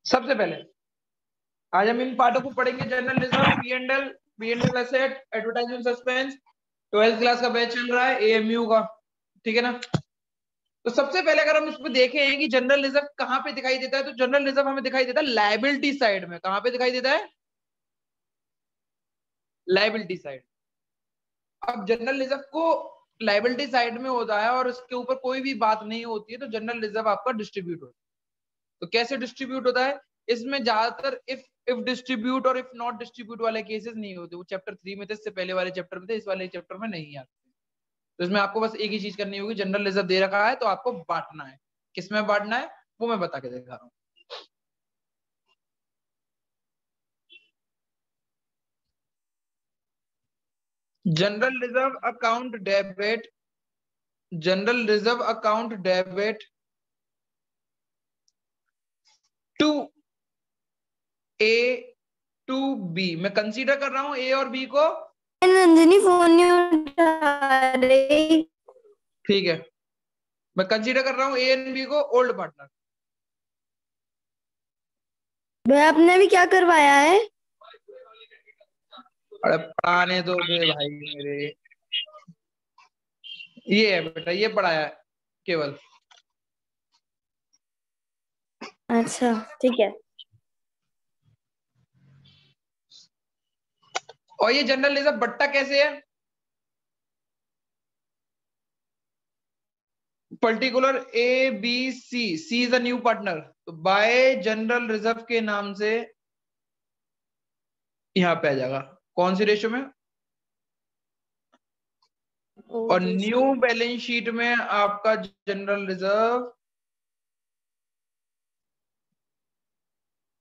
सबसे पहले आज हम इन पार्टों को पढ़ेंगे। General reserve, P and L asset, advertisement suspense. 12th class का बैच चल रहा है एएमयू का, ठीक है ना। तो सबसे पहले अगर हम इसमें देखें कि जनरल रिजर्व कहां पे दिखाई देता है, तो जनरल रिजर्व हमें दिखाई देता है लायबिलिटी साइड में। कहां पे दिखाई देता है? Liability side. अब जनरल रिजर्व को लायबिलिटी साइड में होता है और उसके ऊपर कोई भी बात नहीं होती है, तो जनरल रिजर्व आपका डिस्ट्रीब्यूट होता है। तो कैसे डिस्ट्रीब्यूट होता है? इसमें ज्यादातर इफ डिस्ट्रीब्यूट और इफ नॉट डिस्ट्रीब्यूट वाले केसेस नहीं होते। वो चैप्टर 3 में थे, इससे पहले वाले चैप्टर में थे, इस वाले चैप्टर में नहीं आते। तो इसमें आपको बस एक ही चीज करनी होगी, जनरल रिजर्व दे रखा है तो आपको बांटना है। किसमें बांटना है वो मैं बता के दिखा रहा हूँ। General reserve account debit, general reserve account debit to A to B. मैं कंसीडर कर रहा हूं ए और बी को। नंदिनी फोन नहीं उठा रही। ठीक है, मैं कंसीडर कर रहा हूं ए एंड बी को ओल्ड पार्टनर। भैया आपने भी क्या करवाया है? अरे पढ़ाने दो बे भाई मेरे। ये है बेटा, ये पढ़ाया है केवल। अच्छा ठीक है। और ये जनरल रिजर्व बट्टा कैसे है? Particular A B C is a new partner, तो बाय जनरल रिजर्व के नाम से यहां पे आ जाएगा। कौन सी रेशो में? और न्यू बैलेंस शीट में आपका जनरल रिजर्व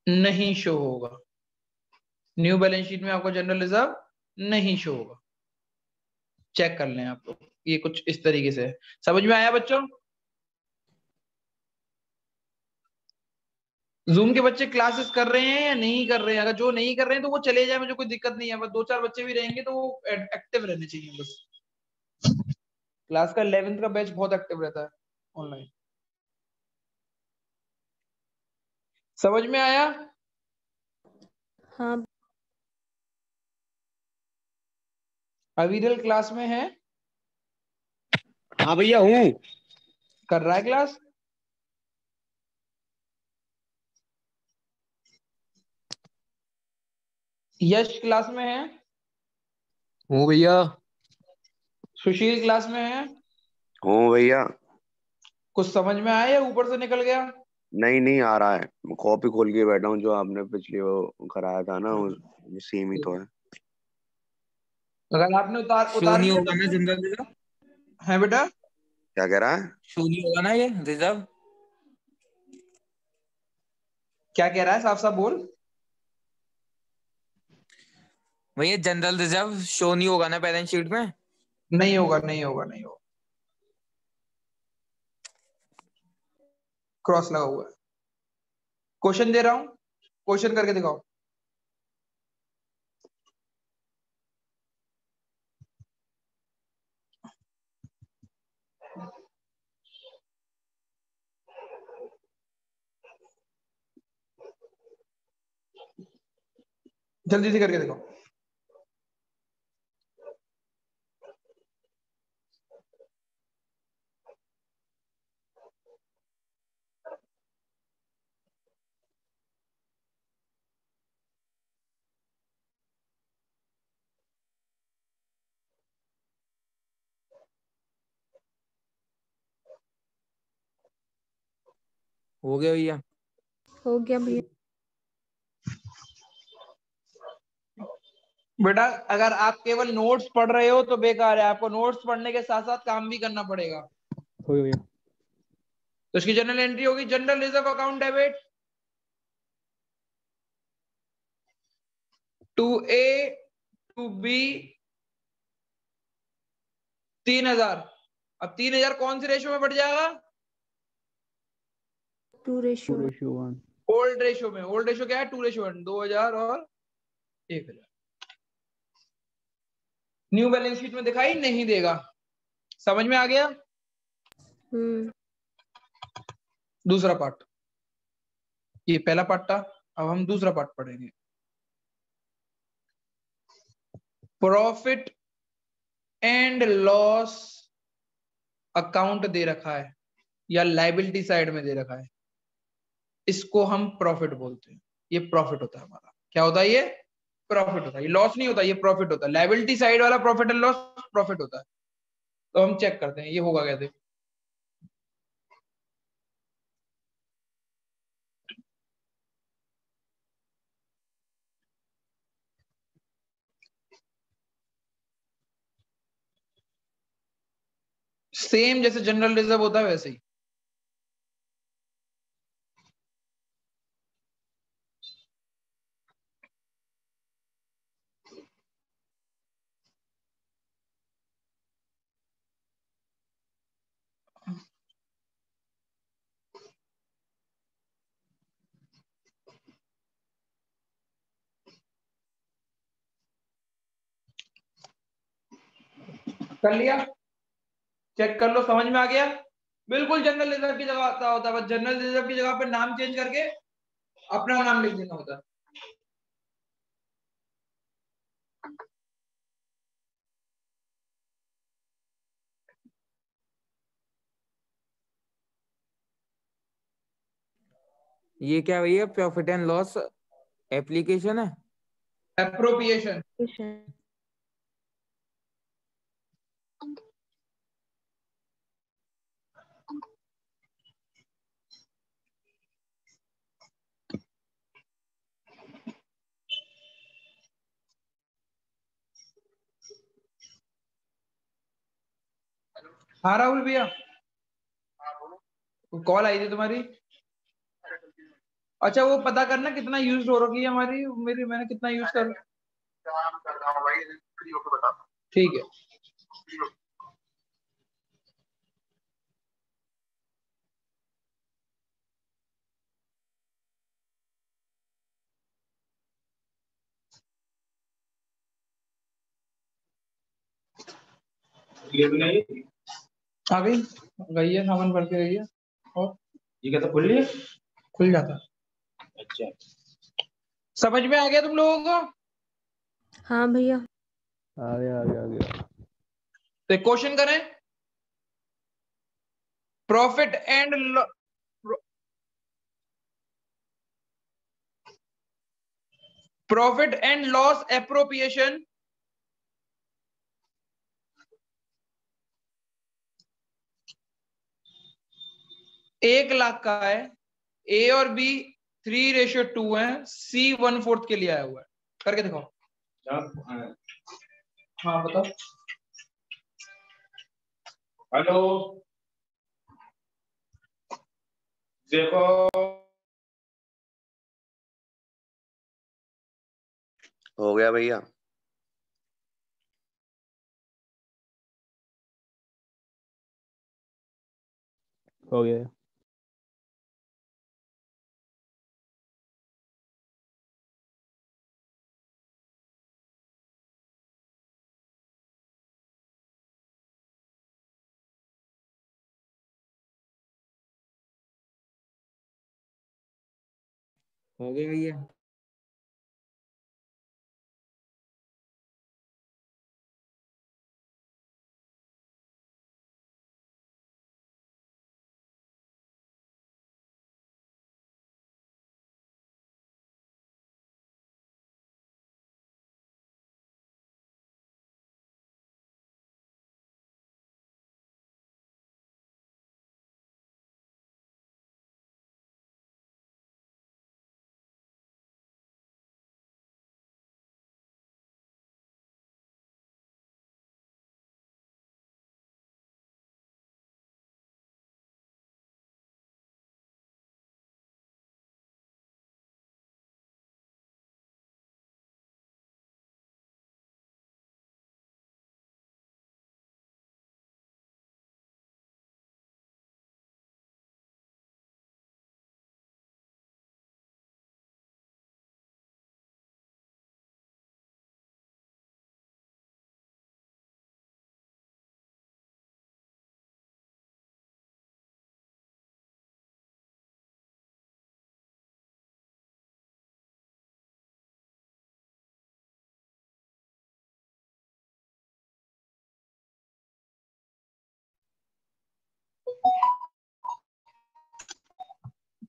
नहीं शो होगा। न्यू बैलेंस शीट में आपका जनरल रिजर्व नहीं शो होगा। चेक कर लें आप लोग, ये कुछ इस तरीके से है। समझ में आया बच्चों? जूम के बच्चे क्लासेस कर रहे हैं या नहीं कर रहे हैं? अगर जो नहीं कर रहे हैं तो वो चले जाए, मुझे कोई दिक्कत नहीं है। बस 2-4 बच्चे भी रहेंगे तो वो एक्टिव रहने चाहिए बस। क्लास का 11th का बैच बहुत एक्टिव रहता है ऑनलाइन। समझ में आया? हाँ अविरल क्लास में है? हाँ भैया हूँ। कर रहा है क्लास? यश क्लास में है? हूँ भैया। सुशील क्लास में है? हूँ भैया। कुछ समझ में आया या ऊपर से निकल गया? नहीं नहीं आ रहा है, मैं कॉपी खोल के बैठा हूँ, जो आपने पिछले वो कराया था ना, वो सेम ही तो है। अगर आपने उतार शो उतार नहीं लिया होगा तो ना फिर जनरल रिजर्व? है बेटा। क्या कह रहा है? शो नहीं होगा ना ये रिजर्व? क्या कह रहा है? साफ साफ बोल। भैया जनरल रिजर्व शो नहीं होगा ना बैलेंस शीट में? नहीं होगा, नहीं होगा, नहीं होगा। क्रॉस लगा हुआ है। क्वेश्चन दे रहा हूं, क्वेश्चन करके दिखाओ। जल्दी से करके दिखाओ। हो गया भैया। हो गया भैया। बेटा अगर आप केवल नोट्स पढ़ रहे हो तो बेकार है, आपको नोट्स पढ़ने के साथ साथ काम भी करना पड़ेगा। हो गया। तो इसकी जनरल एंट्री होगी general reserve account debit to A to B 3000। अब 3000 कौन सी रेशो में बढ़ जाएगा? 2:1। ओल्ड रेशो में। ओल्ड रेशो क्या है? 2:1, 2000 और 1000। न्यू बैलेंस शीट में दिखाई नहीं देगा। समझ में आ गया? दूसरा पार्ट, ये पहला पार्ट था। अब हम दूसरा पार्ट पढ़ेंगे। प्रॉफिट एंड लॉस अकाउंट दे रखा है या लाइबिलिटी साइड में दे रखा है, इसको हम प्रॉफिट बोलते हैं। ये प्रॉफिट होता है हमारा। क्या होता है? ये प्रॉफिट होता है। ये लॉस नहीं होता, ये प्रॉफिट होता है। लाइबिलिटी साइड वाला प्रॉफिट एंड लॉस प्रॉफिट होता है। तो हम चेक करते हैं ये होगा कैसे। सेम जैसे जनरल रिजर्व होता है वैसे ही। कर लिया? चेक कर लो, समझ में आ गया? बिल्कुल जनरल रिजर्व की जगह आता होता है, बस जनरल रिजर्व की जगह पे नाम चेंज करके अपना नाम लिख देना होता है। ये क्या भैया, प्रॉफिट एंड लॉस एप्लीकेशन है? एप्रोप्रिएशन। हाँ राहुल भैया, कॉल आई थी तुम्हारी। अच्छा वो पता करना कितना यूज हो रही है हमारी, मेरी मैंने कितना यूज कर ठीक है। आ गई? गई है, सामान भर के गई है। और ये क्या, तो खुल लिया? खुल जाता। अच्छा, समझ में आ गया तुम लोगों को? हाँ भैया। आ गया आ गया आ गया। तो क्वेश्चन करें। Profit and profit and loss appropriation एक लाख का है। ए और बी 3:2 है। सी 1/4 के लिए आया हुआ है। करके दिखाओ। हाँ बताओ। हेलो, देखो। हो गया भैया? हो गया। हो गया भैया।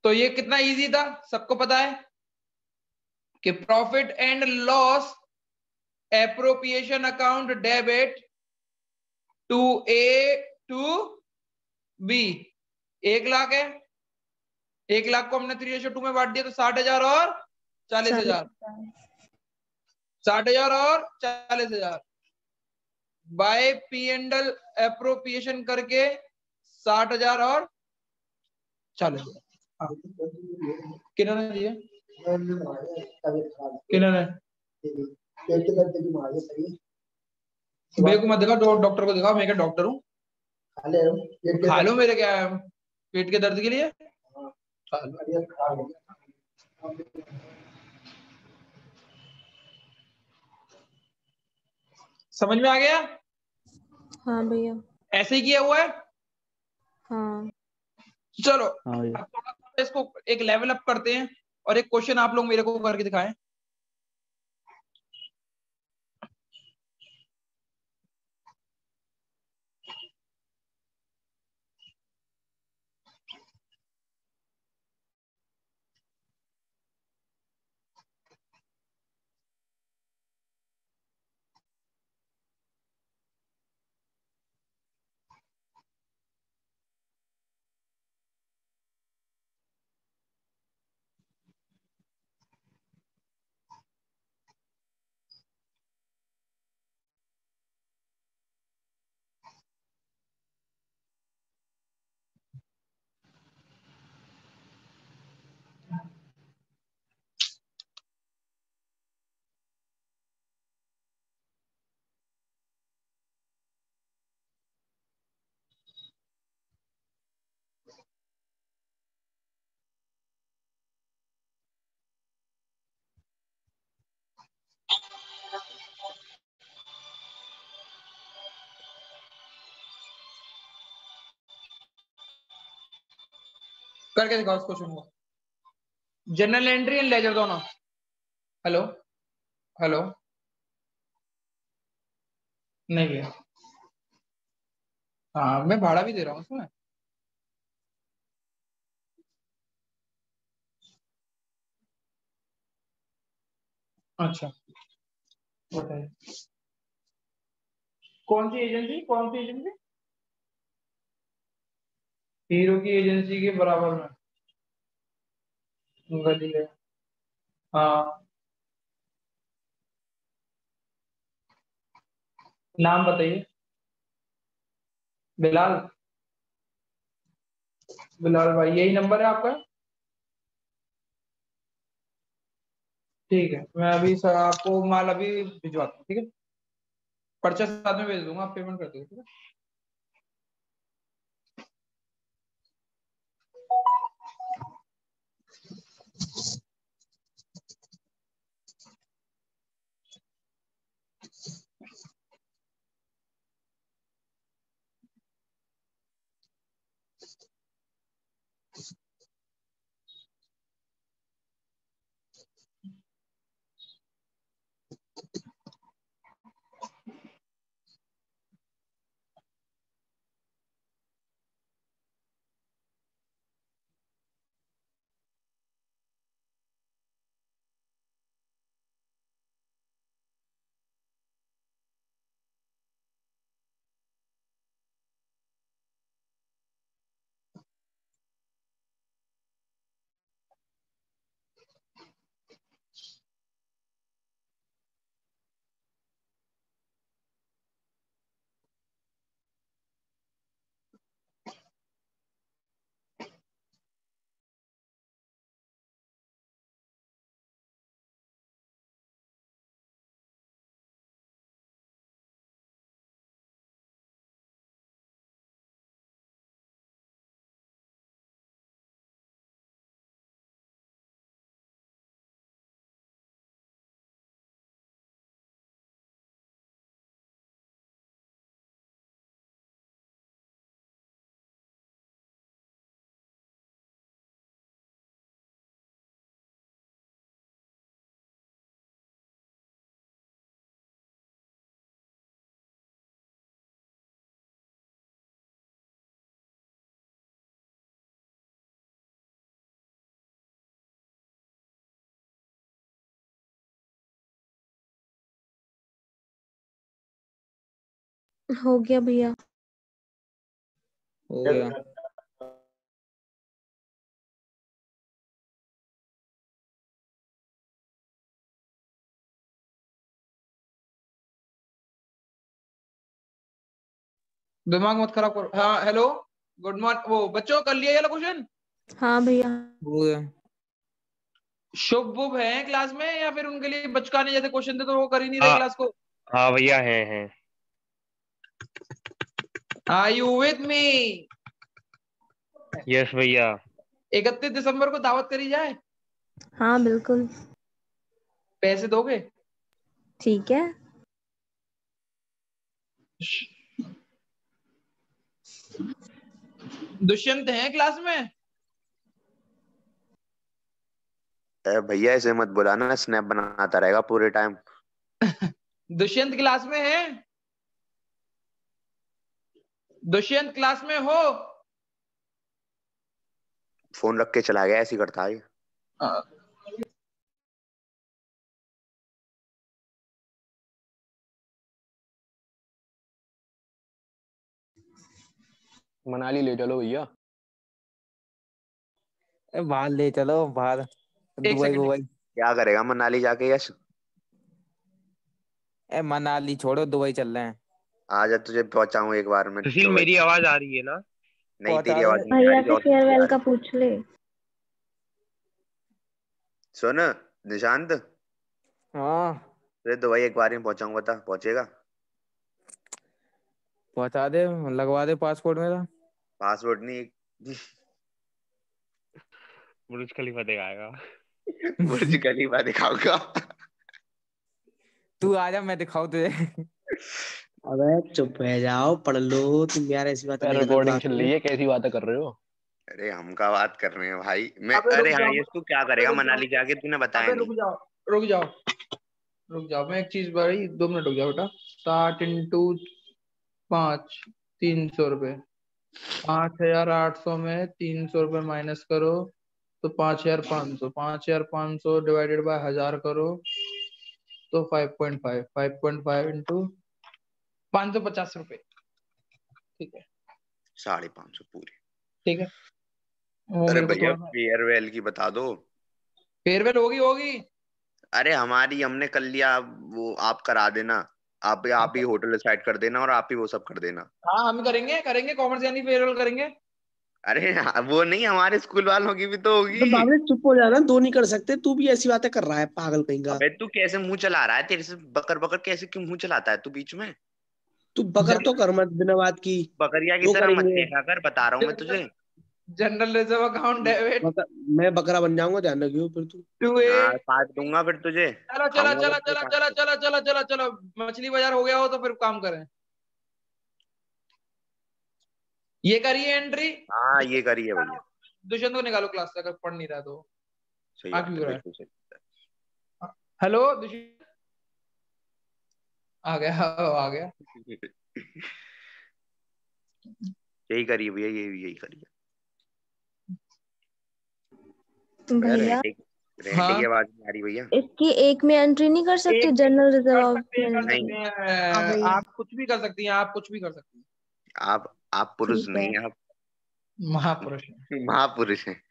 तो ये कितना इजी था, सबको पता है कि profit and loss appropriation account debit to A to B 1 lakh है, 1 लाख को हमने 3:2 में बांट दिया तो 60,000 और 40,000, 60,000 और 40,000 by P and L appropriation करके 60,000 और 40,000 किन्होंने दिया, किन्होंने मेरे को मत दिखाओ, डॉक्टर को दिखाओ, मैं क्या डॉक्टर हूँ, खा लो मेरे क्या पेट के दर्द के लिए, खा लो। समझ में आ गया? हाँ भैया। ऐसे ही किया हुआ है। हाँ चलो हाँ भैया। अब थोड़ा सा इसको एक लेवल अप करते हैं और एक क्वेश्चन आप लोग मेरे को करके दिखाएं। करके दिखाओ इस क्वेश्चन को। जनरल एंट्री एंड लेजर दोनों। हेलो हेलो नहीं भैया, हाँ मैं भाड़ा भी दे रहा हूँ उसमें। अच्छा बताइए, कौन सी एजेंसी, कौन सी एजेंसी? हीरो की एजेंसी के बराबर में गली है। हाँ नाम बताइए। बिलाल, बिलाल भाई यही नंबर है आपका? ठीक है, मैं अभी सर आपको माल अभी भिजवाता हूँ, ठीक है, पर्चा साथ में भेज दूंगा, आप पेमेंट कर दीजिए, ठीक है। हो गया भैया। हो गया। दिमाग मत खराब करो। हाँ हेलो, गुड मॉर्निंग। वो बच्चों कर लिया ये वाला क्वेश्चन? हाँ भैया। हो गया। शुभ बुभ है क्लास में या फिर उनके लिए बचकाने जैसे क्वेश्चन थे तो वो कर ही नहीं रहे हाँ क्लास को? हाँ भैया हैं। Are you with me? Yes भैया। 31 दिसंबर को दावत करी जाए, हाँ बिल्कुल। पैसे दोगे? ठीक है। दुष्यंत है क्लास में? भैया ऐसे मत बुलाना, स्नैप बनाता रहेगा पूरे टाइम। दुष्यंत क्लास में है? दुष्यंत क्लास में हो? फोन रख के चला गया, ऐसे ही करता है। मनाली ले चलो भैया। बाहर ले चलो, बाहर। एक दुबई सेकंड। दुबई। क्या करेगा मनाली जाके यश? मनाली छोड़ो, दुबई चल रहे हैं। आजा तुझे पहुंचाऊं एक बार में सुशील दुबई। मेरी आवाज आ रही है ना? नहीं, पहुंचा तेरी दे। आवाज नहीं आ भैया रही, से और किसी की आ फेयरवेल का रही। पूछ ले। सुन निशांत, हाँ तुझे दुबई एक बार में पहुंचाऊंगा, बता पहुंचेगा? पहुंचा दे, लगवा दे पासपोर्ट मेरा। पासपोर्ट नहीं। बुर्ज खलीफा दिखाएगा। बुर्ज खलीफा दिखाऊंगा। तू आजा, मैं दिखाऊं तुझे। अबे चुप रह जाओ, पढ़ लो तुम यार, ऐसी बात नहीं, गलत रिकॉर्डिंग बात चल है। रही है, कैसी बातें कर रहे हो? अरे हम का बात कर रहे हैं भाई, मैं अबे रुक अरे हाँ जाओ, यश तू क्या अबे करेगा रुक जाओ, मनाली जाके, तूने बताया अबे नहीं। रुक जाओ, रुक जाओ, रुक जाओ। मैं एक चीज भाई, 2 मिनट रुक जाओ बेटा। 60 × 5, 300 रुपये। 5800 में 300 रुपये माइनस करो तो 5500। 5500 डिवाइडेड बाय 1000 करो तो 5.5। 5.5 इंटू 550 रुपये। ठीक है, 550 पूरी? ठीक है। वो अरे मेरे को भैया थोड़ा सा फेयरवेल की बता दो। फेयरवेल होगी होगी। अरे हमारी हमने कर लिया, वो आप करा देना। आप ही होटल डिसाइड कर देना और आप ही वो सब कर देना। हाँ हम करेंगे करेंगे, कॉमर्स यानी फेयरवेल करेंगे। अरे वो नहीं, हमारे स्कूल वालों की भी तो तो होगी। बाबरे चुप हो जाना, दो नहीं कर सकते, तू भी ऐसी बातें कर रहा है पागल कहीं का। अबे तू कैसे मुंह चला रहा है, तेरे से बकर बकर कैसे क्यों मुंह चलाता है तू बीच में? तू बकर तो कर मत बिना बात की। बकरिया की वो तरह मत करेंगे। फेंका कर, बता रहा हूँ मैं तुझे। जनरल रिजर्व अकाउंट डेबिट बकर, मैं बकरा बन जाऊंगा, ध्यान रखियो फिर तू। 2A। हाँ काट दूंगा फिर तुझे, चलो चलो खाऊंगा चलो फिर तुझे चलो काट चलो के। चलो चलो चलो चलो, मछली बाजार हो गया हो तो फिर काम करें। ये करिए एंट्री। हाँ ये करिए भैया। दुष्यंत को निकालो क्लास से, अगर पढ़ नहीं रहा तो। सही आ बात क्यों है, रहा है? बिल्कुल सही बात हेलो दुष्यंत। आ गया, आ गया। है। यही करिए भैया, यही यही करिए। भैया भैया रेंटे की हाँ, आवाज नहीं आ रही भैया। इसकी एक में एंट्री नहीं कर सकते, एक जनरल रिजर्व कर ऑफ सकते हैं, कर नहीं, सकते हाँ हैं। भैया। आप कुछ भी कर सकती हैं, आप कुछ भी कर सकती हैं। आप पुरुष ठीक है। नहीं, आप महापुरुष हैं। महापुरुष हैं।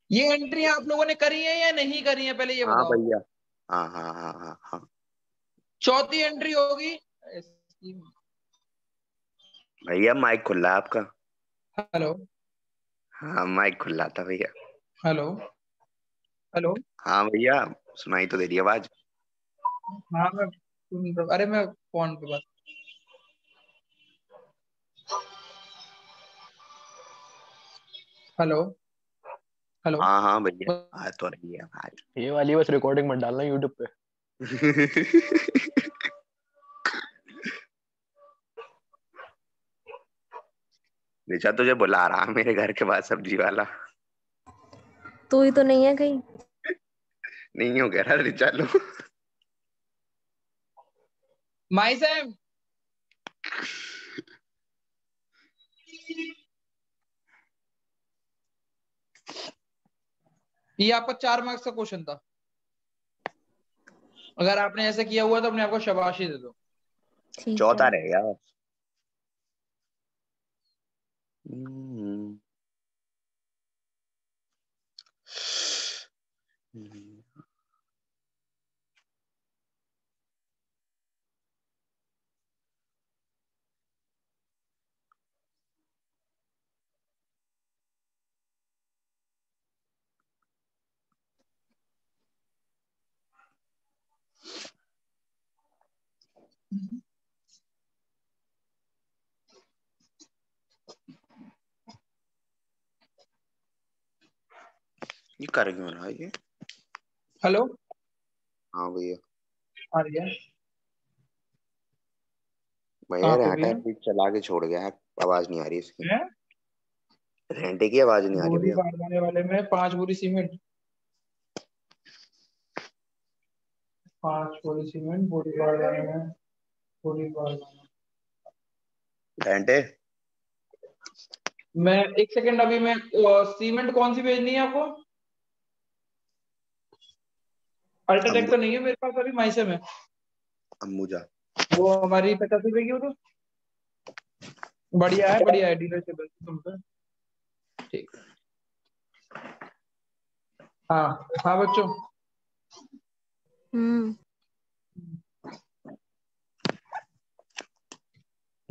ये एंट्री आप लोगों ने करी है या नहीं करी है, पहले ये हाँ बताओ। भैया, हाँ हाँ हाँ हाँ हाँ। चौथी एंट्री होगी। भैया माइक खुल रहा है आपका। हेलो हाँ माइक खुल रहा था भैया। Hello hello. हाँ भैया, सुनाई तो दे रही आवाज। हाँ मैं अरे मैं फोन पे बात। Hello hello. हाँ हाँ भैया, आ तो रही है आवाज। ये वाली बस रिकॉर्डिंग मत डालना यूट्यूब पे। निशा तुझे बुला रहा है मेरे घर के पास सब्जी वाला। तू ही तो नहीं है कहीं। नहीं हो कह रहा चलो। माई सैम। ये आपका 4 मार्क्स का क्वेश्चन था। अगर आपने ऐसा किया हुआ तो अपने आपको शाबाशी दे दो। ठीक चौथा है। रह गया। ये कर क्यों रहा है ये? हेलो। हाँ भैया। आ रही है। भैया हाँ रेंटे कभी भी चला के छोड़ गया है, आवाज नहीं आ रही इसकी। है रेंटे की आवाज नहीं आ रही बोरी भैया। बांधने वाले में 5 बोरी सीमेंट, 5 बोरी सीमेंट, बोरी बांधने में, बोरी बांधने। रेंटे मैं 1 सेकंड, अभी मैं सीमेंट कौन सी भेजनी है आपको? अल्ट्राटेक तो नहीं है मेरे पास अभी, माइसे में अंबुजा। वो हमारी 50 रुपए की, वो तो बढ़िया है डीलरशिप है तुम पे। ठीक। हाँ हाँ बच्चों।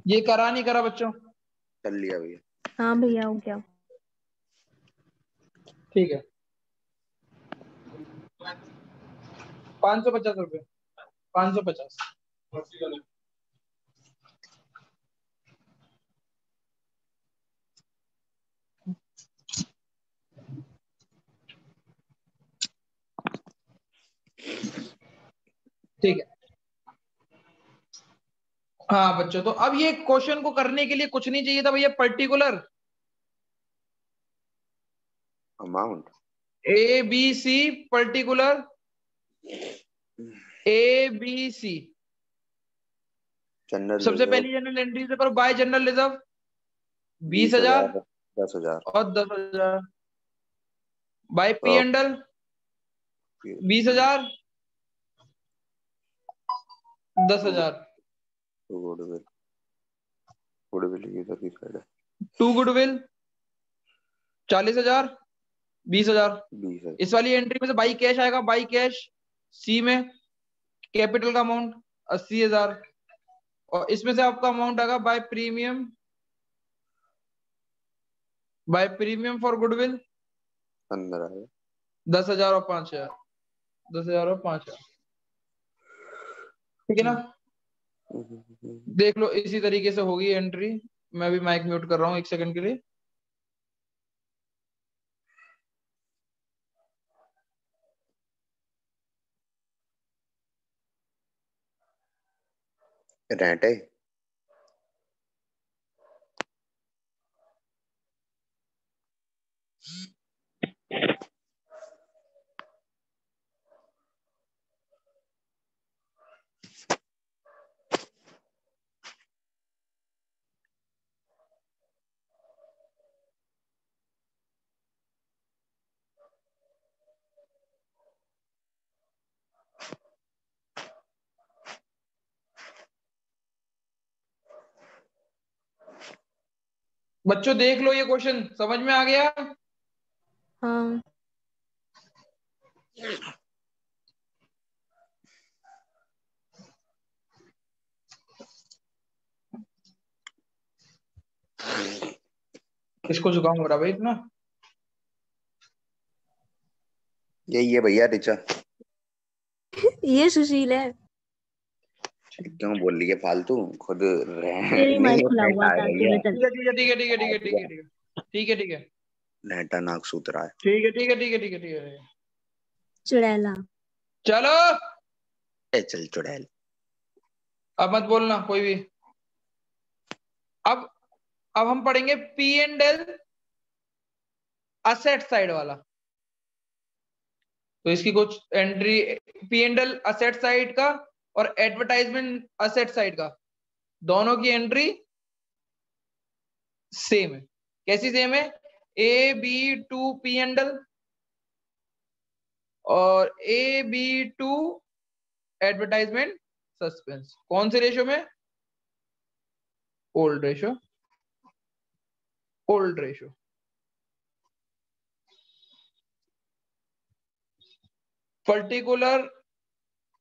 ये करा नहीं करा बच्चों? कर लिया भैया। हाँ भैया हो गया। ठीक है। 550 रुपए, 550। ठीक है। हाँ बच्चों, तो अब ये क्वेश्चन को करने के लिए कुछ नहीं चाहिए था भैया, particular amount A B C, particular A B C. General सबसे रिजर्व पहली जनरल एंट्री से करो, बाय जनरल रिजर्व 20,000 20,000 10,000 और 10,000, बाय पी और एंडल 20,000 10,000, गुडविल। गुडविल की इधर की साइड है। To goodwill 40,000 20,000। 20 है। इस वाली एंट्री में से बाई कैश आएगा, बाई कैश सी में कैपिटल का अमाउंट 80,000, और इसमें से आपका अमाउंट आएगा by premium, by premium for goodwill अंदर आया 10,000 और 5,000, 10,000 और 5,000। ठीक है ना? देख लो इसी तरीके से होगी एंट्री। मैं भी माइक म्यूट कर रहा हूँ 1 सेकंड के लिए। रेंट है। बच्चों देख लो, ये क्वेश्चन समझ में आ गया? हाँ। इसको जुकाम हो रहा भाई इतना। यही है भैया ऋचा। ये सुशील है। क्यों बोल रही है फालतू खुद? तेरी नहीं माइक ये खुला रेंटा हुआ है था, भैया। तूने चल। ठीक है ठीक है ठीक है ठीक है ठीक है ठीक है ठीक है ठीक है रेंटा नाक सूत्रा है। ठीक है ठीक है ठीक है ठीक है ठीक है। चुड़ैला। चलो चल चुड़ैल। अब मत बोलना कोई भी। अब हम पढ़ेंगे P and L asset side वाला। तो इसकी कुछ entry P and L asset side का और एडवर्टाइजमेंट असेट साइड का, दोनों की एंट्री सेम है। कैसी सेम है? A B to P and L, और AB टू एडवर्टाइजमेंट सस्पेंस, कौन से रेशो में? Old ratio, old ratio. Particular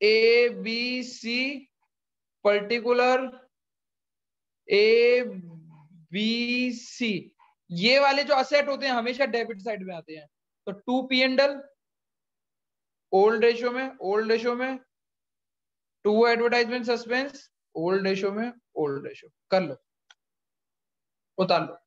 ABC, particular ABC, ये वाले जो असेट होते हैं हमेशा डेबिट साइड में आते हैं। तो 2 P&L ओल्ड रेशो में, ओल्ड रेशो में 2 एडवर्टाइजमेंट सस्पेंस ओल्ड रेशो में, ओल्ड रेशो। कर लो, उतार लो।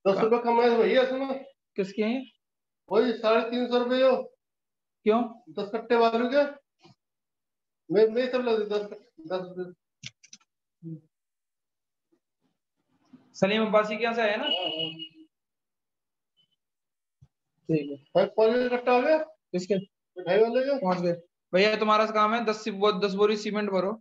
₹10 कमाए भैया इसमें। किसके हैं? वही 350 हो। क्यों? 10 कट्टे वालों के। मैं सब लग 10 सलीम अब्बासी के यहाँ से आया ना? ठीक है। भाई 5 कट्टा हो गया। किसके? 2.5 वाले के। पहुंच गए भैया। तुम्हारा काम है 10 बोरी सीमेंट भरो।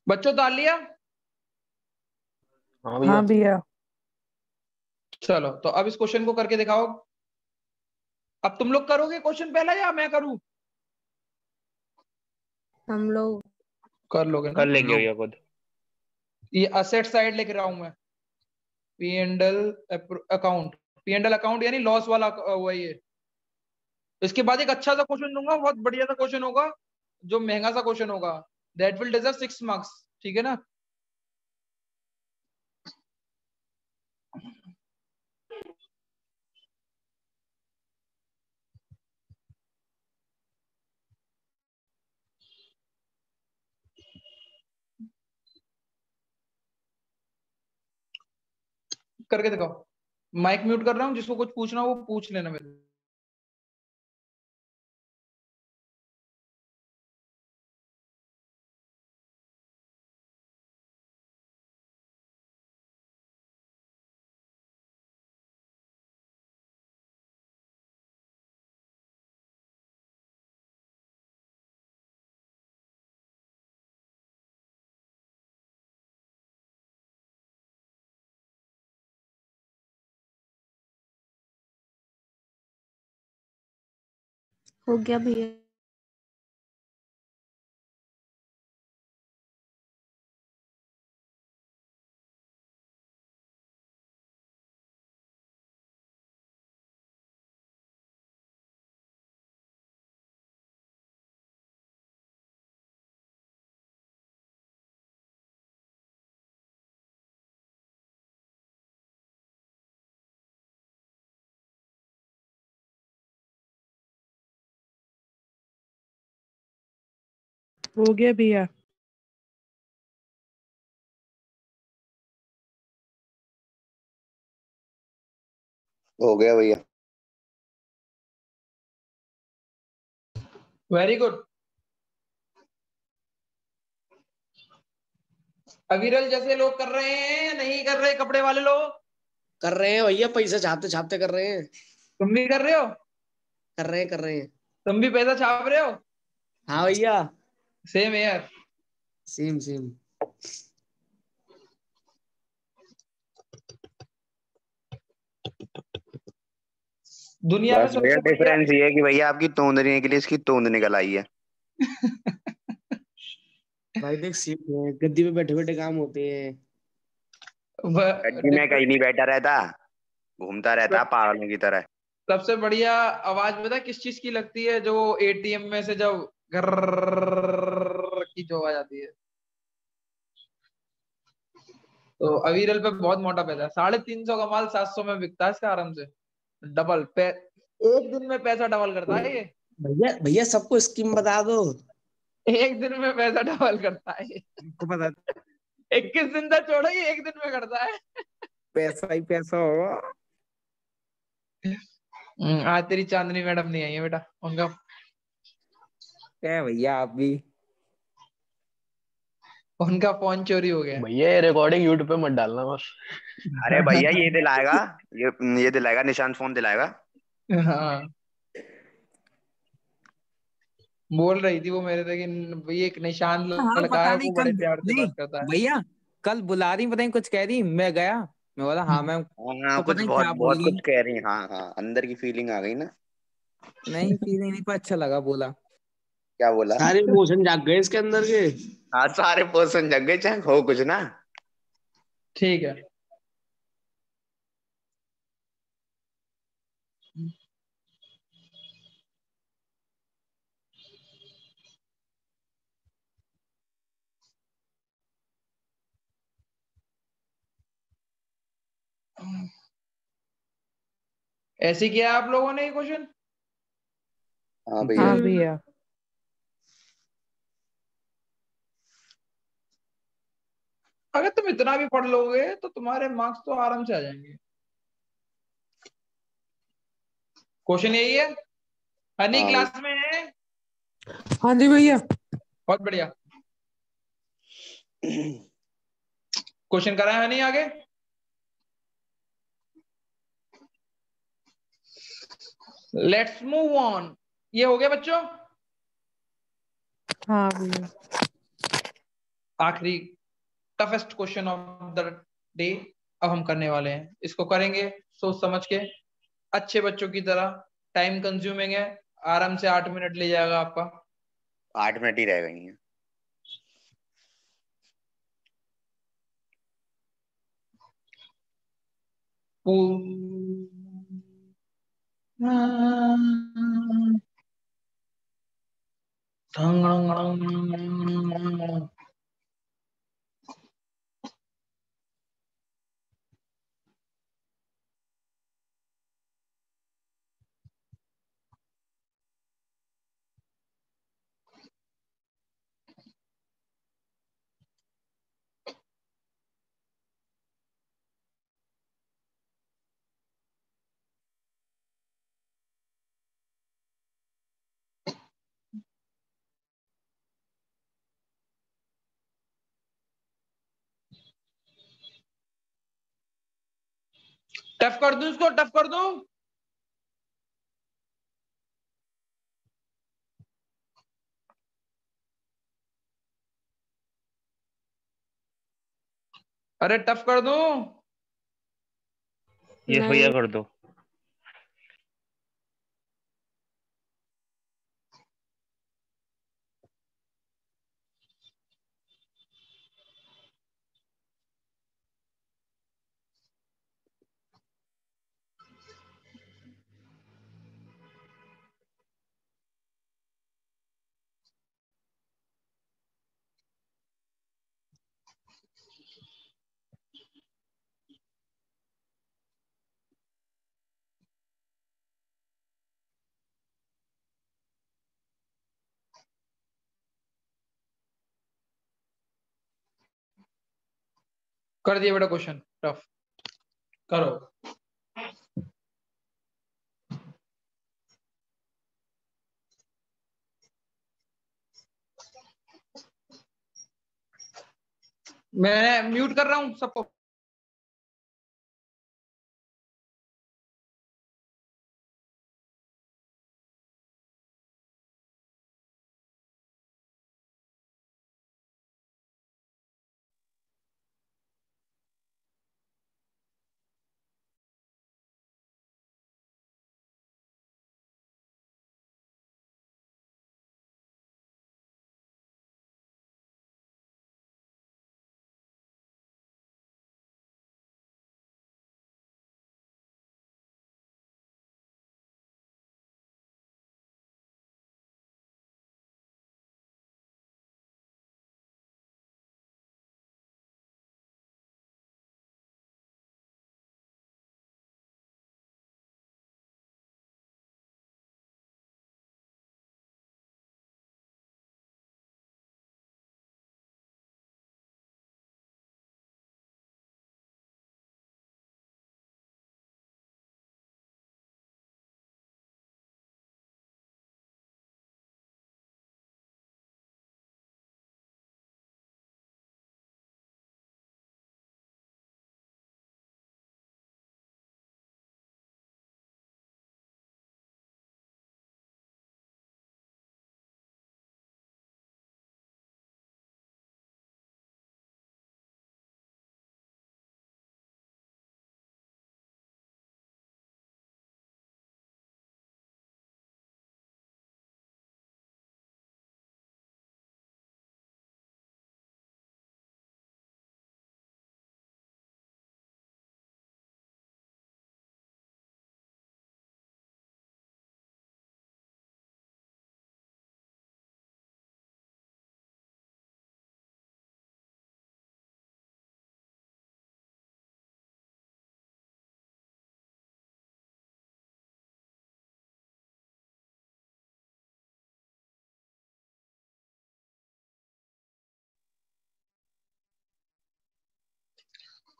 बच्चों डाल लिया? हाँ भैया। हाँ भैया। चलो तो अब इस क्वेश्चन को करके दिखाओ। अब तुम लोग करोगे क्वेश्चन पहला या मैं करूं? हम लोग कर लोगे ना? कर लेंगे भैया खुद। ये असेट साइड लिख रहा हूं मैं, P&L अकाउंट, P&L अकाउंट यानी लॉस वाला हुआ ये। इसके बाद एक अच्छा सा क्वेश्चन दूंगा, बहुत बढ़िया सा क्वेश्चन होगा, जो महंगा सा क्वेश्चन होगा, दैट विल डिजर्व 6 मार्क्स। ठीक है ना? करके दिखाओ। माइक म्यूट कर रहा हूँ, जिसको कुछ पूछना हो वो पूछ लेना मेरे। हो गया भैया। हो गया भैया। हो गया भैया। Very good. अविरल जैसे लोग कर रहे हैं या नहीं कर रहे, कपड़े वाले लोग? कर रहे हैं भैया, पैसा छापते छापते कर रहे हैं। तुम भी कर रहे हो? कर रहे हैं कर रहे हैं। तुम भी पैसा छाप रहे हो? हाँ भैया। सेम यार। Same same. दुनिया में बस भैया सबसे बढ़िया डिफरेंस ये है कि भैया आपकी तोंदने के लिए इसकी तोंद निकल आई है। भाई देख सीट है, गद्दी पे बैठे बैठे काम होते हैं। गड्डी में कहीं नहीं बैठा रहता, घूमता रहता पागलों की तरह। सबसे बढ़िया आवाज पता है किस चीज की लगती है? जो एटीएम में से जब घर की जो आवाज आती है। तो अविरल पे बहुत मोटा पैसा है, 350 का माल 700 में बिकता है इसका आराम से। डबल एक दिन में पैसा डबल करता है ये। भैया भैया सबको स्कीम बता दो। एक दिन में पैसा डबल करता है ये। आपको पता 21 दिन तक छोड़ो, ये एक दिन में करता है। पैसा ही पैसा होगा। आज तेरी चांदनी मैडम नहीं आई है बेटा, उनका क्या भैया आप भी। उनका फोन चोरी हो गया भैया ये रिकॉर्डिंग यूट्यूब पे मत डालना बस। अरे भैया ये दिलाएगा, ये दिलाएगा, निशांत फोन दिलाएगा। हाँ, बोल रही थी वो मेरे से कि ये एक निशान हाँ लड़का पता है, नहीं वो कल। बड़े प्यार से नहीं बात करता है। भैया, कल बुला रही पता नहीं कुछ कह रही, मैं गया, मैं बोला हाँ मैम, हाँ तो पता कुछ नहीं बहुत क्या बोल बहुत गई। कुछ कह रही हैं। हाँ हाँ, अंदर की फीलिंग आ गई ना। नहीं फीलिंग नहीं पर अच्छा लगा बोला। क्या बोला? सारे इमोशन जाग गए इसके अंदर के। हाँ सारे पर्सन जग गए, चाहे हो कुछ ना। ठीक है। ऐसे किया आप लोगों ने ये क्वेश्चन? हाँ भैया। हाँ भैया। अगर तुम इतना भी पढ़ लोगे तो तुम्हारे मार्क्स तो आराम से आ जाएंगे। क्वेश्चन यही है। हनी हाँ क्लास में है? हाँ जी भैया। बहुत बढ़िया। क्वेश्चन कराए हनी आगे। Let's move on. ये हो गया बच्चों, हाँ भैया। आखिरी toughest question of the day अब हम करने वाले हैं। इसको करेंगे सोच समझ के, अच्छे बच्चों की तरह। टाइम कंज्यूमिंग है, आराम से 8 मिनट ले जाएगा आपका। 8 मिनट ही रह गई हैं। टफ कर दूं इसको, टफ कर दूं? अरे टफ कर दूं? यस भैया नहीं कर दो। कर दिया बेटा क्वेश्चन टफ करो। मैं म्यूट कर रहा हूँ सबको।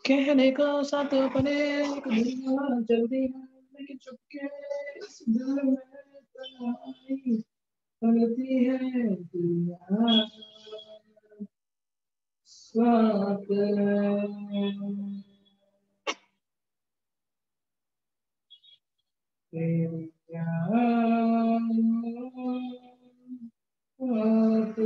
कहने का साथ अपने जल्दी लेकिन चुपके इस दिल में तन्हाई पड़ती है दुनिया साथ तेरी याद साथ।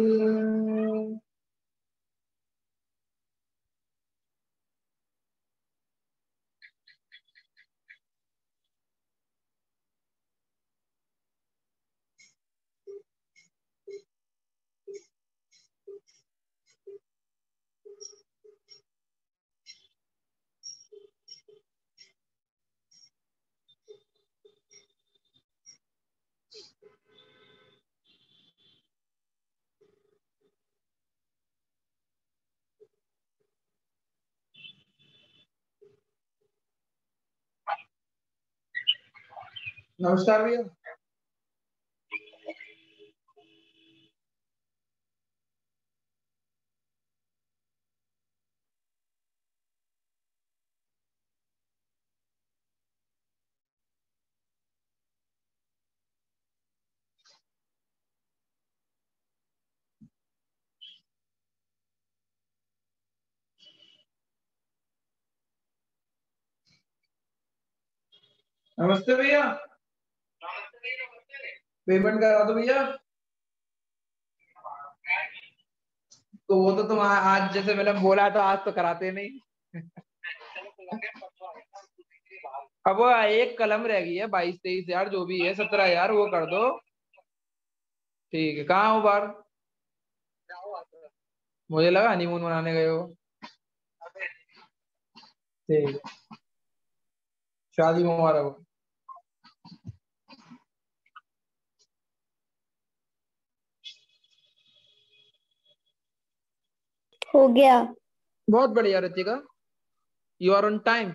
नमस्कार भैया। नमस्ते भैया। पेमेंट करा दो भैया। तो वो तो तुम आज जैसे मैंने बोला था आज तो कराते नहीं। अब वो एक कलम रह गई है 22-23 हजार जो भी है 17 हजार वो कर दो। ठीक है कहाँ हो बाहर? मुझे लगा हनीमून मनाने गए हो। ठीक है शादी मुबारक हो। हो गया। बहुत बढ़िया Ritika you are on time.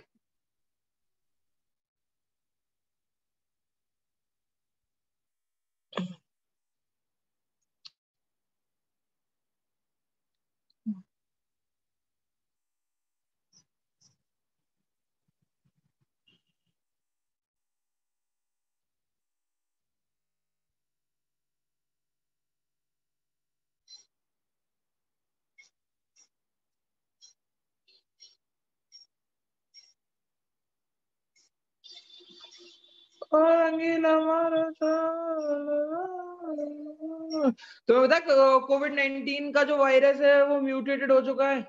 तो बता कोविड-19 का जो वायरस है वो म्यूटेटेड हो चुका है।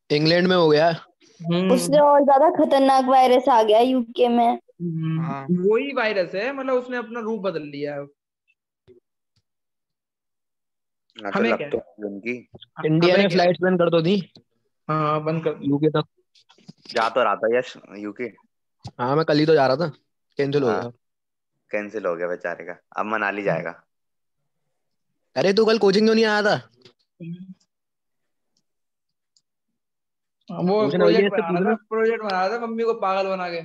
इंग्लैंड में हो गया। उससे और ज्यादा खतरनाक वायरस आ गया यूके में। वही वायरस है, मतलब उसने अपना रूप बदल लिया है। हमें क्या है? उनकी इंडिया हमें ने क्या? फ्लाइट्स बंद कर दो थी हाँ बंद कर दी। यूके तक। जा तो रहा था यश यूके। हाँ मैं कल ही तो जा रहा था, कैंसिल हो हाँ गया। कैंसिल हो गया बेचारे का, अब मनाली जाएगा। अरे तू कल कोचिंग क्यों नहीं आया था? वो पूछना भैया, इससे पूछना। प्रोजेक्ट बना रहा था मम्मी को पागल बना के।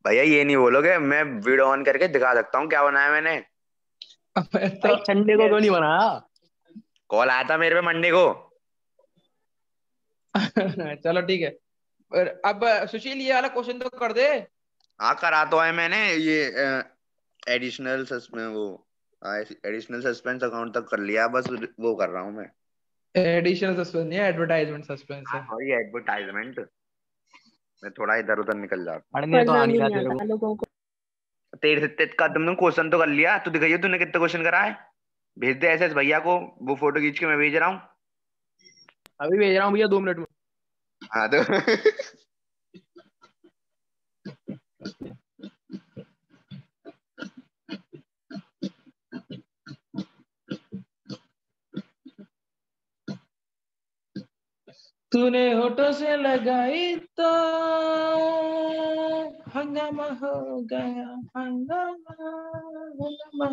भैया ये नहीं बोलोगे, मैं वीडियो ऑन करके दिखा सकता हूँ क्या बनाया मैंने। भाई संडे को क्यों नहीं बनाया? कॉल आया था मेरे पे मंडे को। चलो ठीक है, अब सुशील ये वाला क्वेश्चन तो कर दे। हाँ करा तो है मैंने, ये एडिशनल सस्पेंस अकाउंट तक कर लिया, बस वो कर रहा हूँ मैं। एडिशनल सस्पेंस नहीं है, एडवर्टाइजमेंट सस्पेंस है। हाँ ये एडवर्टाइजमेंट, मैं थोड़ा इधर उधर निकल जाता पढ़ने तो पढ़ना आ नहीं रहा नहीं तेरे को। आता लोगों को। हूँ। तेरे से का तुमने क्वेश्चन तो कर लिया, तू दिखाइए तूने कितने क्वेश्चन करा है। भेज दे एसएस भैया को, वो फोटो खींच के मैं भेज रहा हूँ। अभी भेज रहा हूँ भैया 2 मिनट में। हाँ तो तूने होठों से लगाई तो हंगामा हो गया, हंगामा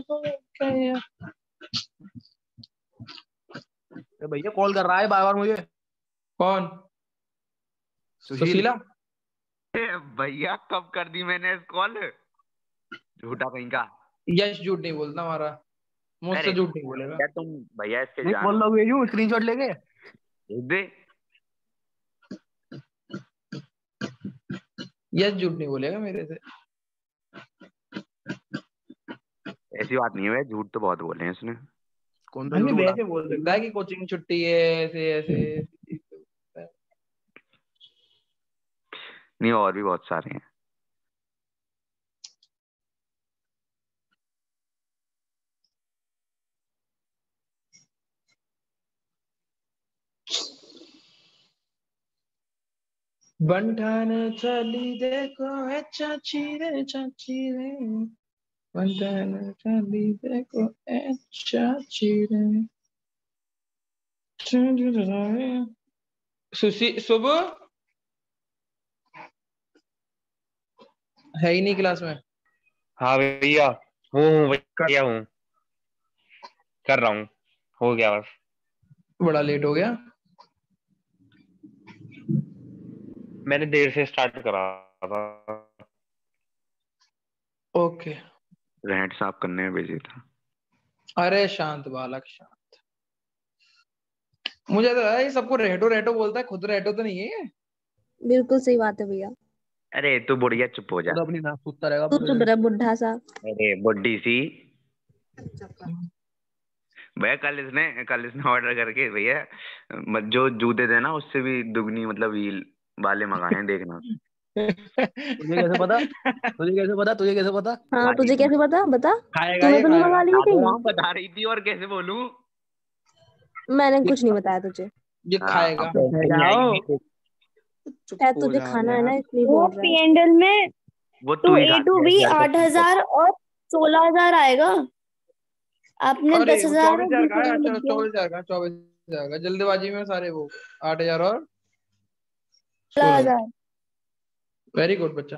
हो गया। भैया कॉल कर रहा है बार बार मुझे। कौन? सुशील। सुशीला? भैया कब कर दी मैंने कॉल, झूठा कहीं का। यश झूठ नहीं बोलता हमारा, मुझसे अरे झूठ नहीं बोलेगा। क्या तुम भैया इसके नहीं जान कॉल लगे यूं स्क्रीनशॉट लेके भेज दे। यश झूठ नहीं बोलेगा मेरे से। ऐसी बात नहीं है, झूठ तो बहुत बोले हैं इसने। कौन सा हमें झूठ बोला? वैसे बोल सकता है कि कोचिंग छुट्टी है, ऐसे ऐसे। नहीं और भी बहुत सारे हैं। बंठान चली देखो ए चाची रे बंठान चली देखो ए चाची रे। सुबह है ही नहीं क्लास में। हाँ भैया हूँ भैया हूँ, कर रहा हूँ, हो गया बस। बड़ा लेट हो गया। मैंने देर से स्टार्ट करा था। ओके। रहट साफ करने में बिजी था। अरे शांत बालक शांत। मुझे तो लगा ये सबको रेटो रेटो बोलता है, खुद रेटो तो नहीं है ये। बिल्कुल सही बात है भैया। अरे तू बुढ़िया चुप हो जा। तो अपनी नाक सूखता रहेगा तू पूरे चुप दिन। रह बुढ़ा सा। अरे बुड्ढी सी। भैया कल इसने ऑर्डर करके भैया जो जूते थे ना उससे भी दुगनी मतलब हील वाले मंगाए हैं, देखना। तुझे कैसे पता? तुझे कैसे पता? तुझे कैसे पता? हाँ तुझे कैसे पता? बता। खाएगा तूने ये तो नहीं खाएगा। मंगा ली थी? बता रही थी और कैसे बोलूं। मैंने कुछ नहीं बताया तुझे। ये खाएगा। जाओ। शायद तुझे खाना है ना इसलिए वो बोल रहा है। P&L में वो तो तू ही A to B 8,000 और 16,000 आएगा। आपने अरे 10,000 और 24,000 का है। 20,000 अच्छा लिख दिया। 24,000 का, 24,000 का जल्दबाजी में सारे वो 8,000 और 16,000। वेरी गुड बच्चा।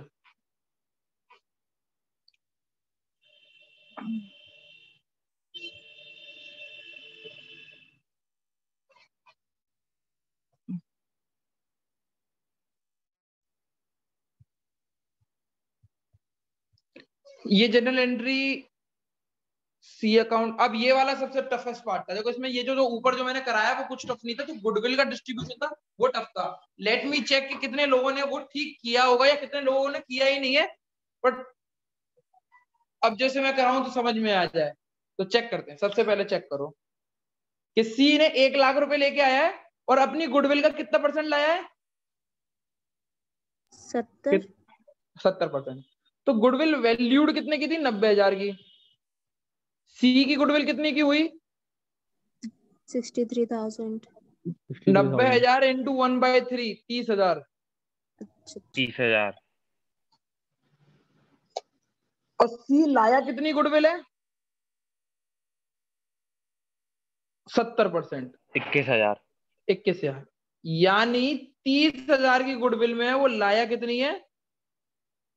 ये जनरल एंट्री सी अकाउंट। अब ये वाला सबसे टफेस्ट पार्ट था। देखो इसमें ये जो ऊपर जो मैंने कराया वो कुछ टफ नहीं था, जो गुडविल का डिस्ट्रीब्यूशन था वो टफ था। लेट मी चेक कि कितने लोगों ने वो ठीक किया होगा या कितने लोगों ने किया ही नहीं है। बट अब जैसे मैं कराऊं तो समझ में आ जाए, तो चेक करते हैं। सबसे पहले चेक करो कि सी ने 1,00,000 रुपए लेके आया है और अपनी गुडविल का कितना % लाया है? 70। 70%। तो गुडविल वैल्यूड कितने की थी? 90,000 की। सी की गुडविल कितनी की हुई? 63,000। 90,000 इंटू 1/3 30,000। 30,000। और सी लाया कितनी गुडविल है? 70%। 21,000। 21,000। यानी 30,000 की गुडविल में है, वो लाया कितनी है?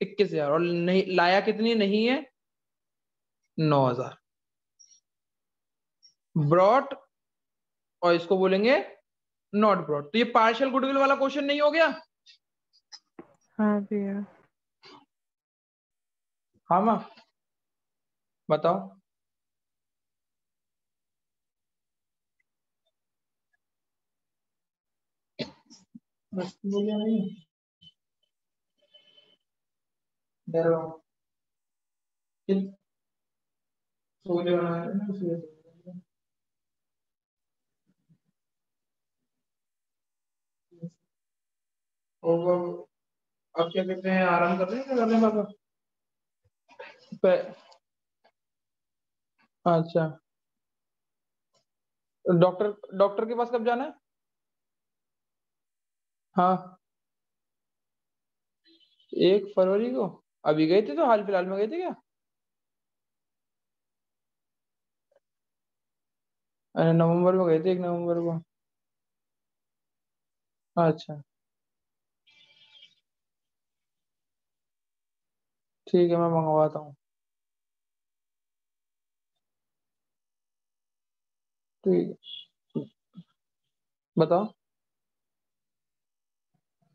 21,000। और नहीं लाया कितनी नहीं है? 9,000। ब्रॉट और इसको बोलेंगे नॉट ब्रॉट। तो ये पार्शियल गुडविल वाला क्वेश्चन नहीं हो गया? हाँ भैया। हाँ माँ बताओ। बस मुझे नहीं डर रहा हूँ। सो जाना है ना इसलिए। और अब क्या कहते हैं, आराम कर रहे हैं क्या कर रहे हैं पापा? अच्छा, डॉक्टर डॉक्टर के पास कब जाना है? हाँ 1 फरवरी को। अभी गए थे तो हाल फिलहाल में गए थे क्या? अरे नवंबर में गए थे, 1 नवंबर को। अच्छा ठीक है, मैं मंगवाता हूँ। ठीक है बताओ।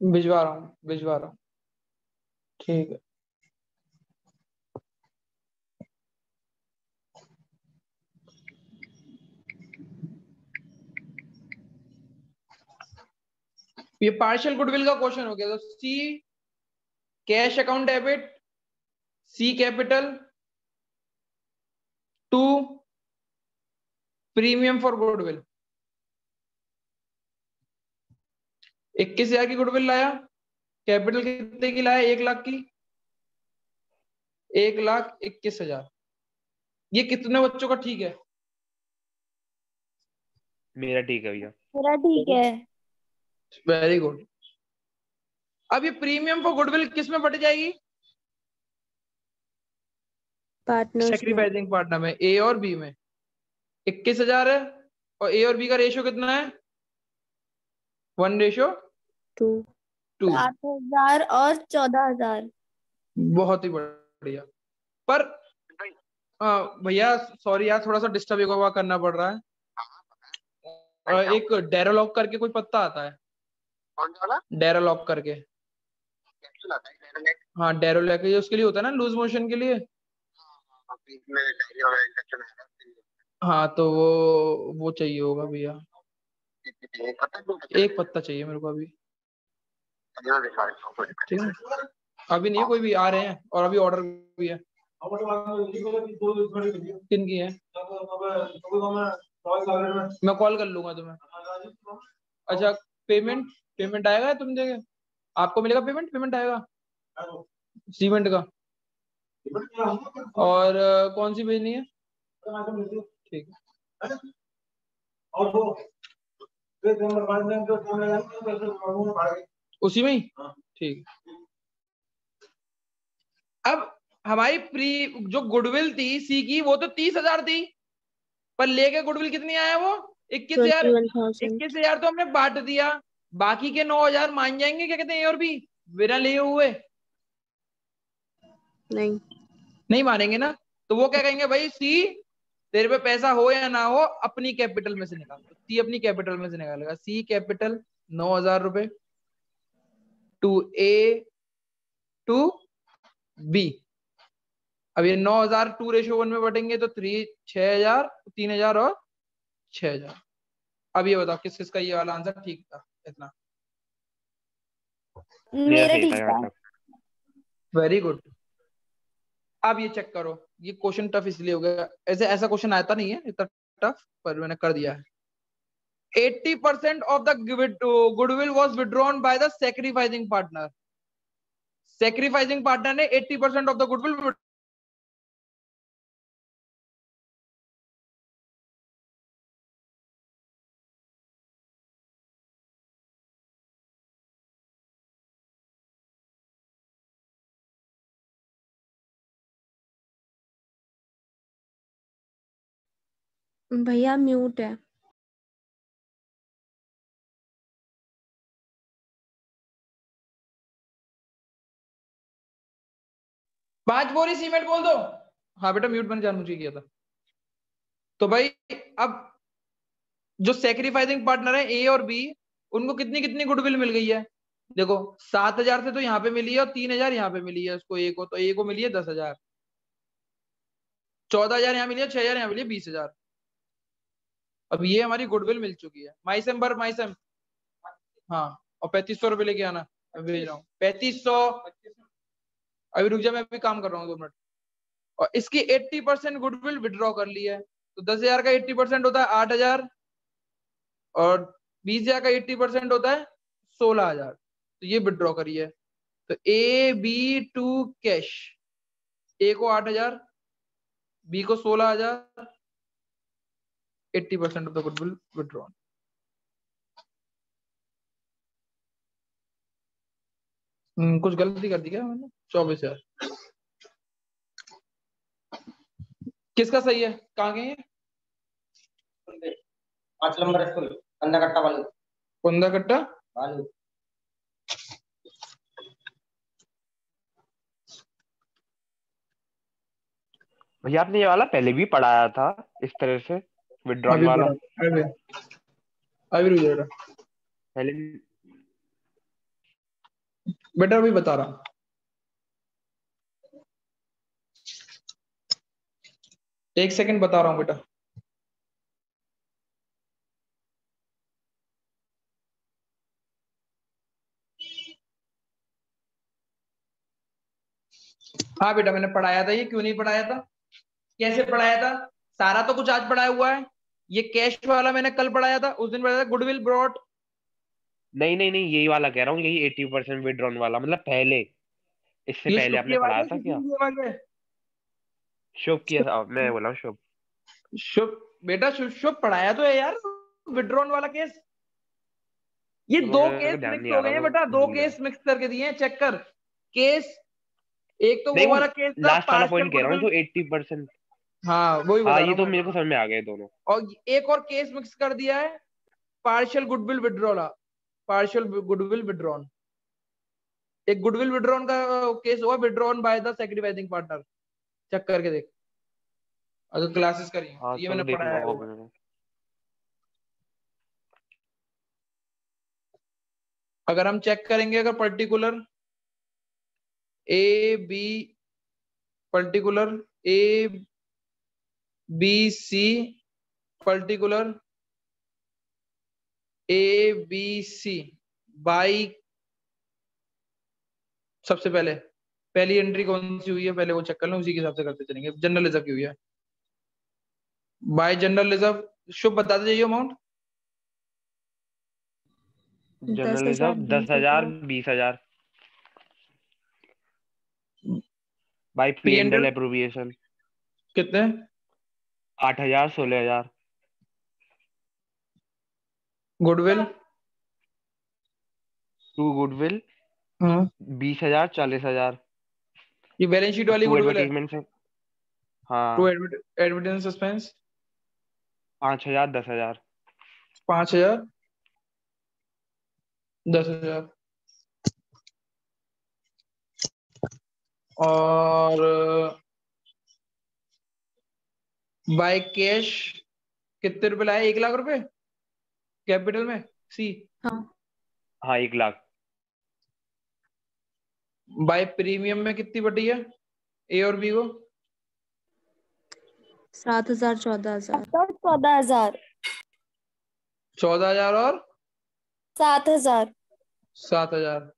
भिजवा रहा हूँ भिजवा रहा हूँ। ठीक है। ये पार्शियल गुडविल का क्वेश्चन हो गया। तो c cash account debit, c capital, 2 premium for goodwill. 21,000 की गुडविल लाया, कैपिटल कितने की लाया? 1 लाख की। 1,21,000। ये कितने बच्चों का ठीक है? मेरा ठीक है भैया। मेरा ठीक है। Very good. अब ये प्रीमियम फॉर गुडविल किस में बट जाएगी? पार्टनर्स में। सेक्रीफाइसिंग पार्टनर में, ए और बी में। 21,000 है और ए और बी का रेशियो कितना है? 1:2। 7,000 और 14,000। बहुत ही बढ़िया। पर भैया सॉरी यार, थोड़ा सा डिस्टर्ब एक करना पड़ रहा है। एक डेरोलॉक करके कोई पत्ता आता है। कौन सा वाला? डेरोलॉक करके। हाँ डेरोलॉक उसके लिए होता है ना, लूज मोशन के लिए। हाँ तो वो चाहिए होगा भैया। एक पत्ता चाहिए मेरे को अभी। ठीक है अभी नहीं है, कोई भी आ रहे हैं और अभी ऑर्डर भी है। किन की है? मैं कॉल कर लूंगा तुम्हें। अच्छा पेमेंट पेमेंट आएगा तुम देंगे? आपको मिलेगा पेमेंट? पेमेंट आएगा सीमेंट का। और कौन सी भेजनी है? ठीक है। उसी में ही ठीक। अब हमारी प्री जो गुडविल थी सी की, वो तो 30,000 थी, पर लेके गुडविल कितनी आया? वो 21,000। 21,000 तो हमने बांट दिया, बाकी के 9,000 मान जाएंगे क्या कहते हैं ए और बी बिना लिए हुए? नहीं मानेंगे ना। तो वो क्या कहेंगे, भाई सी तेरे पे पैसा हो या ना हो अपनी कैपिटल में से निकाल। तो सी अपनी कैपिटल में से निकालेगा। सी कैपिटल 9,000 रुपए टू ए टू बी। अब ये 9,000 2:1 में बटेंगे तो 6,000 3,000 और 6,000। अब ये बताओ किस किस का ये वाला आंसर ठीक था? इतना मेरा ठीक था। Very good. अब ये चेक करो, ये क्वेश्चन टफ इसलिए हो गया, ऐसा क्वेश्चन आता नहीं है इतना टफ, पर मैंने कर दिया है। 80% of the goodwill was withdrawn by the sacrificing partner. Sacrificing partner ने 80% ऑफ द गुडविल। भैया म्यूट है। पांच बोरी सीमेंट बोल दो। हाँ बेटा म्यूट मैंने जानबूझ के किया था। तो भाई अब जो सेक्रीफाइसिंग पार्टनर है ए और बी, उनको कितनी कितनी गुडविल मिल गई है। देखो 7,000 से तो यहाँ पे मिली है और 3,000 यहाँ पे मिली है उसको, ए को, तो ए को मिली है 10,000, 14,000 यहाँ मिली है, 6,000 यहाँ मिली है, 20,000। अब ये हमारी गुडविल मिल चुकी है। माइसम भर माइसम। हाँ और 3,500 रुपये लेके आना, मैं भेज रहा हूँ 3,500। अभी रुक जा, मैं अभी काम कर रहा हूँ 2 मिनट। और इसकी 80% गुडविल विड्रॉ कर ली है, तो 10,000 का 80% होता है 8,000 और 20,000 का 80% होता है 16,000। तो ये विड्रॉ करी है। तो ए बी टू कैश, ए को 8,000, बी को 16,000, 80% ऑफ द गुडविल विड्रॉन। कुछ गलती कर दी क्या मैंने? 24,000 किसका सही है? कहाँ गए हैं? 5 नंबर स्कूल कंदा कट्टा वाले। कंदा कट्टा वाले। भैया आपने ये वाला पहले भी पढ़ाया था इस तरह से, विड्रॉन वाला? अभी रुक जाएगा पहले बेटा, अभी बता रहा हूँ। एक सेकंड बता रहा हूँ बेटा। हाँ बेटा मैंने पढ़ाया था। ये क्यों नहीं पढ़ाया था? कैसे पढ़ाया था? सारा तो कुछ आज पढ़ाया हुआ है। ये कैश वाला मैंने कल पढ़ाया था, उस दिन पढ़ाया था गुडविल ब्रॉट। नहीं नहीं नहीं, यही वाला कह रहा हूँ, यही 80% विड्रॉन वाला, मतलब पहले, इससे ये पहले शुभ की आपने आवाज पढ़ाया है, था किसी क्या? की आवाज है? शुभ की, मैं बोला शुभ। शुभ बेटा, शुभ शुभ पढ़ाया तो है यार, विड्रॉन वाला केस। ये तो 2 मेरे को केस ध्यान मिक्स नहीं हो आ गए रहा, हैं मैं बेटा, 2 भूल गया। केस मिक्स करके दिए हैं, चेक कर। केस एक तो नहीं, वो वो वाला केस था लास्ट वाला पार्शियल पॉइंट कह रहा हूँ, गुडविल। तो 80%। हाँ वही बता हाँ, रहा ये हूँ तो मैं। मेरे को समझ में आ गए दोनों। और एक और केस मिक्स कर दिया है, partial goodwill withdrawal, partial goodwill withdrawn. एक गुडविल विड्रॉन का केस हुआ, withdrawn by the sacrificing partner. Check करके देख अगर क्लासेस करी हैं, हाँ तो ये चलो मैंने देखूंगा पढ़ाया वो हुआ है। मैंने। अगर हम चेक करेंगे, अगर particular A B, particular A B C, particular A B C by, सबसे पहले पहली एंट्री कौन सी हुई है पहले वो चेक कर लो, उसी के हिसाब से करते चलेंगे। जनरल रिजर्व की हुई है बाय जनरल रिजर्व। शुभ बताते जाइए amount. General 10,000, reserve 10,000, 20,000 by P P and and L L appropriation. कितने? 8,000, 16,000। Goodwill to goodwill 20,000, 40,000। ये बैलेंस शीट वाली टू गुडविल है। एडवर्टीजमेंट से, टू हाँ, एडवर्टाइजमेंट सस्पेंस 5,000, 10,000। 5,000, 10,000। और बाय कैश कितने रुपए लाए? 1 लाख रुपए कैपिटल में सी। हाँ हाँ 1,00,000। बाय प्रीमियम में कितनी बटी है ए और बी को? 7,000, 14,000। 14,000। 14,000 और 7,000। 7,000।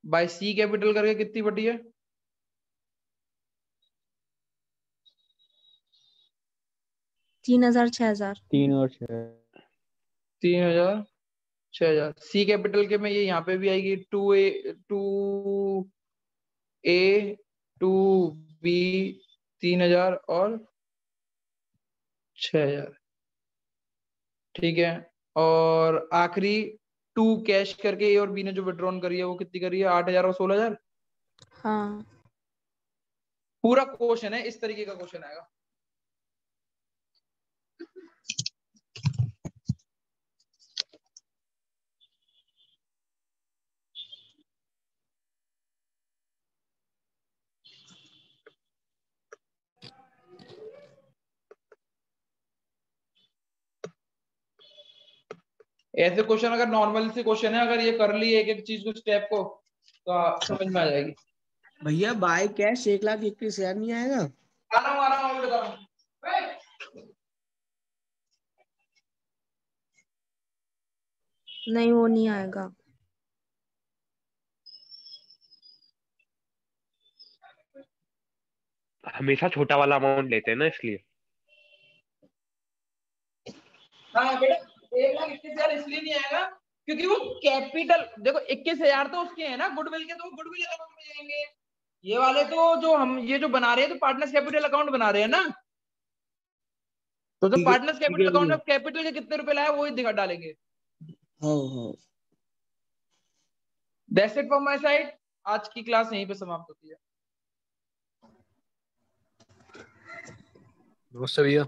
बाय सी कैपिटल करके कितनी बटी है? 3,000, 6,000। 3 और 6। 3,000, 6,000। सी कैपिटल के में ये यहाँ पे भी आएगी 2 ए 2 ए टू बी 3000 और 6000, ठीक है। और आखिरी 2 कैश करके ए और बी ने जो विड्रॉन करी है वो कितनी करी है, 8000 और 16000। हाँ पूरा क्वेश्चन है, इस तरीके का क्वेश्चन आएगा। ऐसे क्वेश्चन अगर नॉर्मल से क्वेश्चन है, अगर ये कर लिए एक एक चीज को स्टेप को, तो समझ में आ जाएगी। भैया बाय कैश 1,21,000 नहीं आएगा? आ रहा हूँ बता रहा हूँ। नहीं, वो नहीं आएगा। हमेशा छोटा वाला अमाउंट लेते हैं ना, इसलिए। हाँ बेटा, 1,21,000 इसलिए नहीं आएगा क्योंकि वो कैपिटल, देखो 21,000 तो उसके है ना गुडविल के, तो गुडविल अकाउंट में जाएंगे। ये वाले तो जो हम ये जो बना रहे हैं, तो पार्टनर्स कैपिटल अकाउंट बना रहे हैं ना, तो जो पार्टनर्स कैपिटल अकाउंट में कैपिटल के कितने रुपए लाए वही दिखा डालेंगे। हाँ that's it from my side. आज की क्लास यहीं पे समाप्त होती है। नमस्ते भैया।